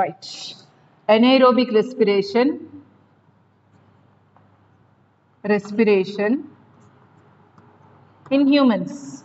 Right. Anaerobic respiration in humans.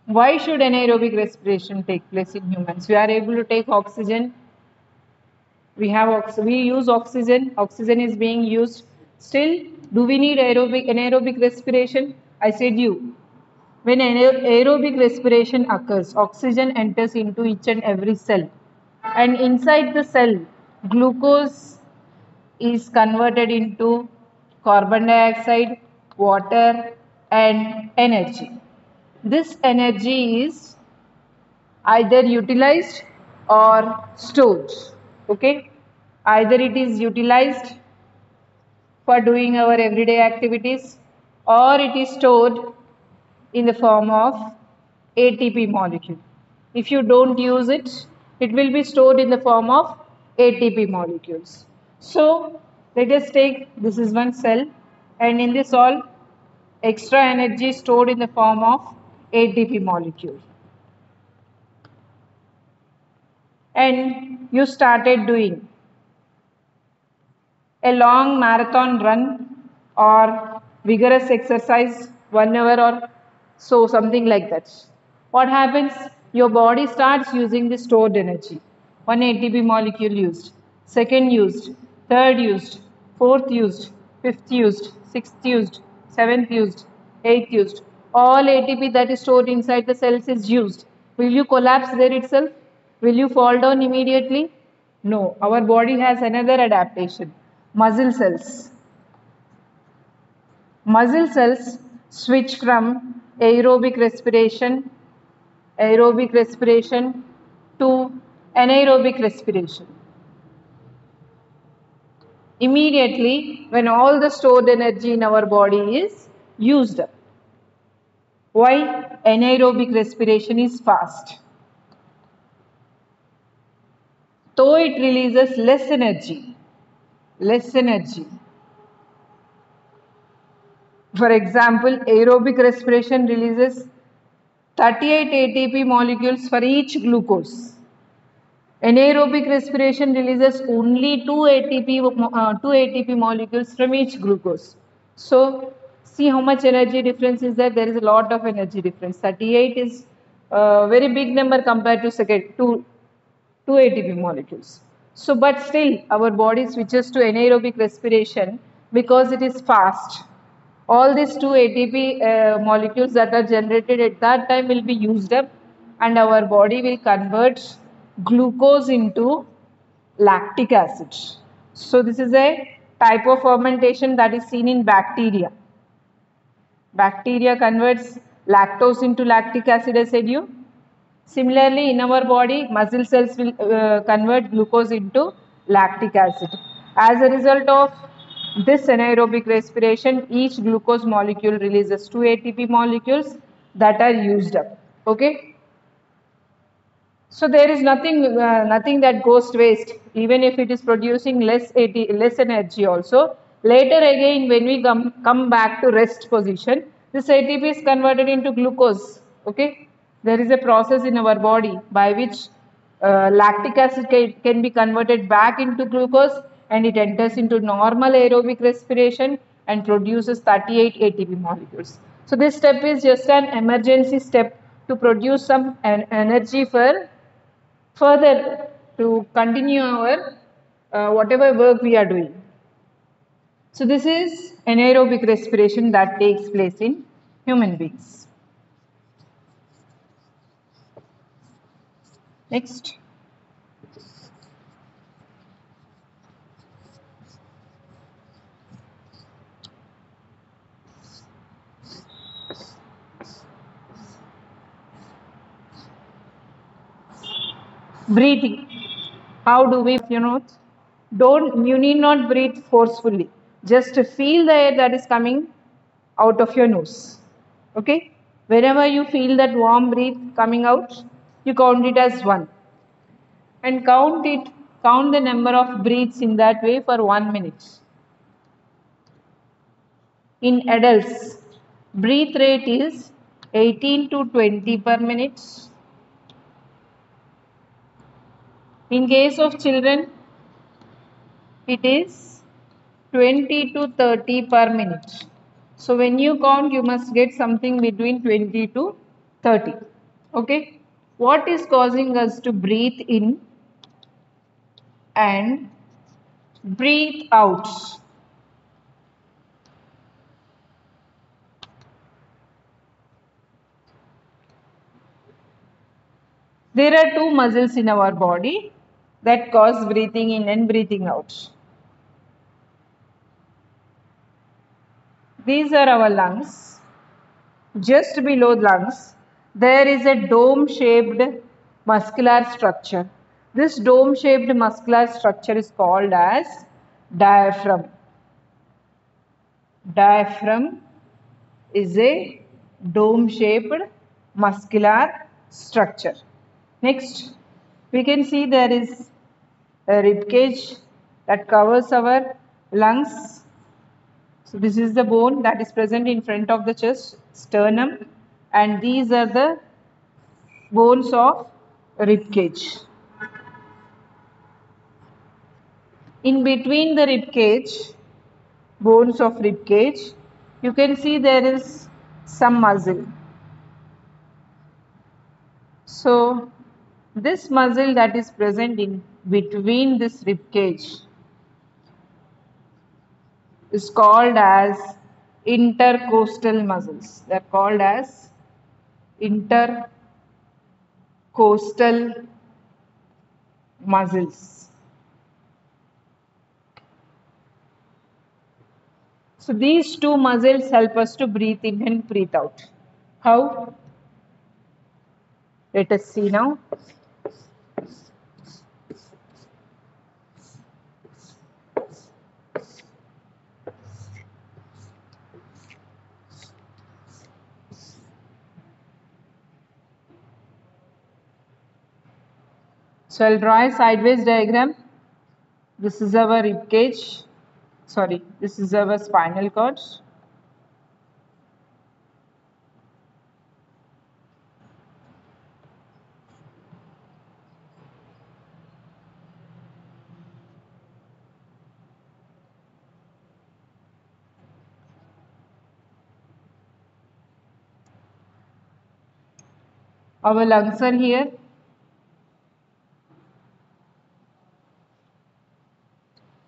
Why should anaerobic respiration take place in humans? We are able to take oxygen. We use oxygen. Oxygen is being used. Still, do we need anaerobic respiration? I said you. When aerobic respiration occurs, oxygen enters into each and every cell. And inside the cell, glucose is converted into carbon dioxide, water, and energy. This energy is either utilized or stored. Okay, either it is utilized for doing our everyday activities or it is stored in the form of ATP molecule. If you don't use it, it will be stored in the form of ATP molecules. So let us take, this is one cell, and in this all extra energy stored in the form of ATP molecule. And you started doing a long marathon run or vigorous exercise, 1 hour or so, something like that. What happens? Your body starts using the stored energy. One ATP molecule used, second used, third used, fourth used, fifth used, sixth used, seventh used, eighth used. All ATP that is stored inside the cells is used. Will you collapse there itself? Will you fall down immediately? No. Our body has another adaptation. Muscle cells. Muscle cells switch from aerobic respiration to anaerobic respiration. Immediately when all the stored energy in our body is used up. Why? Anaerobic respiration is fast. Though it releases less energy. For example, aerobic respiration releases 38 ATP molecules for each glucose. Anaerobic respiration releases only 2 ATP molecules from each glucose. So, see how much energy difference is there. There is a lot of energy difference. 38 is a very big number compared to two ATP molecules. So, but still, our body switches to anaerobic respiration because it is fast. All these 2 ATP molecules that are generated at that time will be used up, and our body will convert glucose into lactic acid. So this is a type of fermentation that is seen in bacteria. Bacteria converts lactose into lactic acid, I said you. Similarly, in our body, muscle cells will convert glucose into lactic acid. As a result of this anaerobic respiration, each glucose molecule releases 2 ATP molecules that are used up. Okay. So there is nothing that goes to waste, even if it is producing less energy also. Later again, when we come back to rest position, this ATP is converted into glucose. Okay, there is a process in our body by which lactic acid can be converted back into glucose, and it enters into normal aerobic respiration and produces 38 ATP molecules. So this step is just an emergency step to produce some energy for further to continue our whatever work we are doing. So this is anaerobic respiration that takes place in human beings. Next. Breathing. How do we, you need not breathe forcefully. Just feel the air that is coming out of your nose. Okay? Whenever you feel that warm breath coming out, you count it as 1. And count the number of breaths in that way for 1 minute. In adults, breath rate is 18 to 20 per minute. In case of children, it is 20 to 30 per minute. So when you count, you must get something between 20 to 30. Okay. What is causing us to breathe in and breathe out? There are two muscles in our body that cause breathing in and breathing out. These are our lungs. Just below lungs, there is a dome-shaped muscular structure. This dome-shaped muscular structure is called as diaphragm. Diaphragm is a dome-shaped muscular structure. Next, we can see there is a rib cage that covers our lungs. So this is the bone that is present in front of the chest, sternum, and these are the bones of rib cage. In between the rib cage, bones of rib cage, you can see there is some muscle. So this muscle that is present in between this rib cage is called as intercostal muscles. They are called as intercostal muscles. So these two muscles help us to breathe in and breathe out. How? Let us see now. So I'll draw a sideways diagram. This is our rib cage. Sorry, this is our spinal cord. Our lungs are here.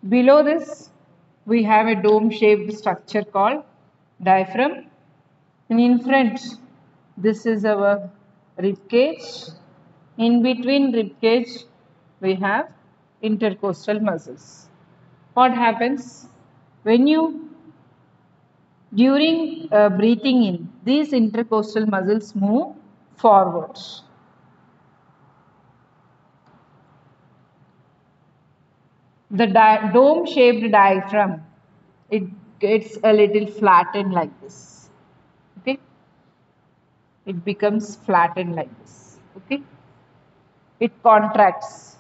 Below this, we have a dome-shaped structure called diaphragm. And in front, this is our rib cage. In between rib cage, we have intercostal muscles. What happens when you, during breathing in, these intercostal muscles move forward. The dome-shaped diaphragm, it gets a little flattened like this. Okay, it becomes flattened like this. Okay, it contracts.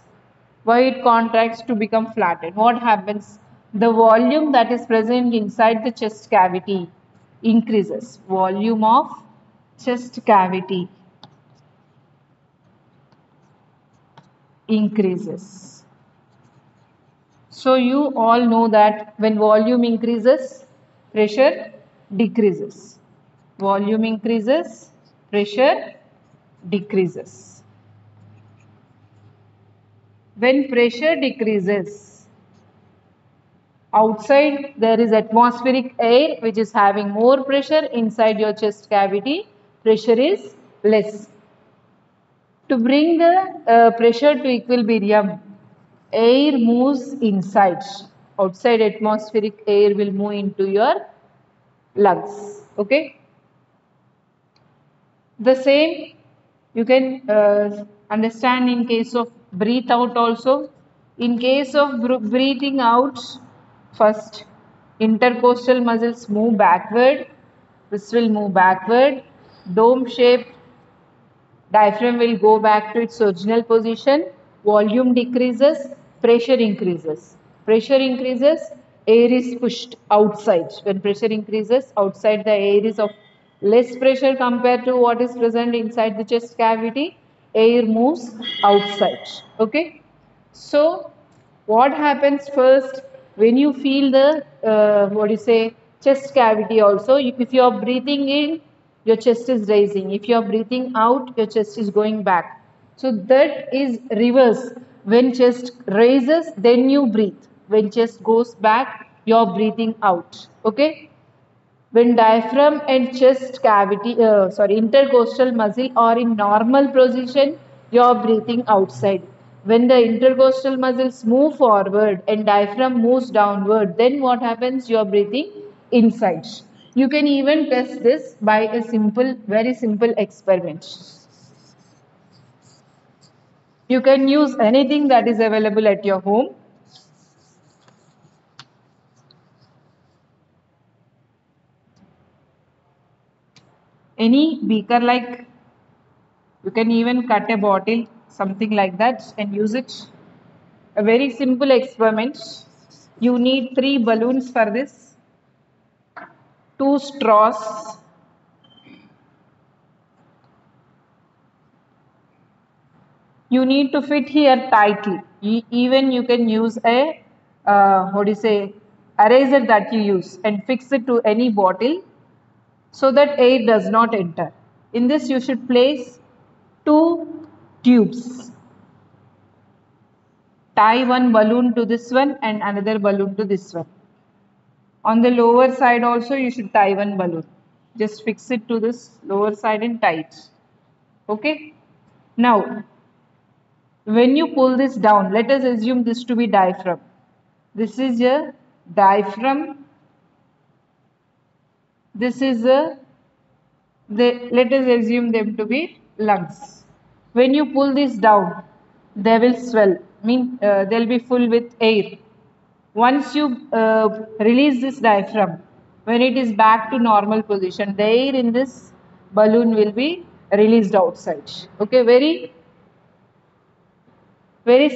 Why it contracts? To become flattened. What happens? The volume that is present inside the chest cavity increases. Volume of chest cavity increases. So you all know that when volume increases, pressure decreases. Volume increases, pressure decreases. When pressure decreases, outside there is atmospheric air which is having more pressure. Inside your chest cavity, pressure is less. To bring the pressure to equilibrium, air moves inside. Outside atmospheric air will move into your lungs. Okay. The same you can understand in case of breathe out also. In case of breathing out, first intercostal muscles move backward. This will move backward. Dome shaped diaphragm will go back to its original position. Volume decreases, pressure increases. Pressure increases, air is pushed outside. When pressure increases outside, the air is of less pressure compared to what is present inside the chest cavity. Air moves outside. Okay. So what happens first when you feel the what do you say, chest cavity also? If you are breathing in, your chest is raising. If you are breathing out, your chest is going back. So that is reverse. When chest raises, then you breathe. When chest goes back, you are breathing out. Okay. When diaphragm and chest cavity, intercostal muscle are in normal position, you are breathing outside. When the intercostal muscles move forward and diaphragm moves downward, then what happens? You are breathing inside. You can even test this by a simple, very simple experiment. You can use anything that is available at your home. Any beaker like, you can even cut a bottle, something like that, and use it. A very simple experiment. You need 3 balloons for this, 2 straws, you need to fit here tightly. Even you can use a what do you say, eraser that you use and fix it to any bottle so that air does not enter. In this you should place 2 tubes. Tie one balloon to this one and another balloon to this one. On the lower side also you should tie one balloon. Just fix it to this lower side and tie it. Okay. Now, when you pull this down, let us assume this to be diaphragm. This is a diaphragm. This is let us assume them to be lungs. When you pull this down, they will swell. They'll be full with air. Once you release this diaphragm, when it is back to normal position, the air in this balloon will be released outside. Okay, very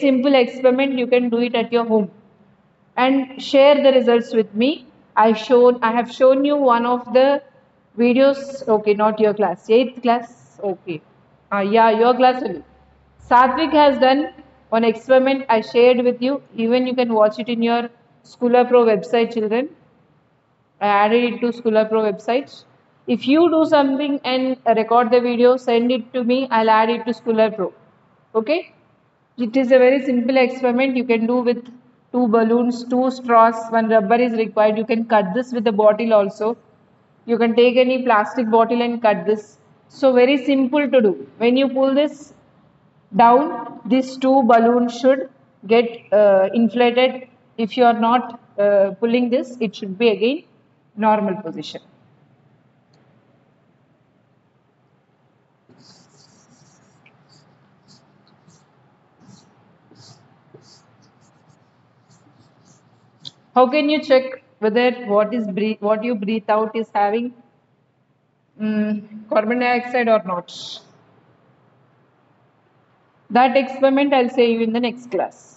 simple experiment. You can do it at your home and share the results with me. I have shown you one of the videos. Okay, not your class, 8th class. Okay, yeah, your class only. Satvik has done one experiment I shared with you. Even you can watch it in your Schooler Pro website, children. I added it to Schooler Pro website. If you do something and record the video, send it to me. I'll add it to Schooler Pro. Okay. It is a very simple experiment you can do with 2 balloons, 2 straws, one rubber is required. You can cut this with a bottle also. You can take any plastic bottle and cut this. So very simple to do. When you pull this down, these 2 balloons should get inflated. If you are not pulling this, it should be again normal position. How can you check whether what you breathe out is having carbon dioxide or not? That experiment I'll say you in the next class.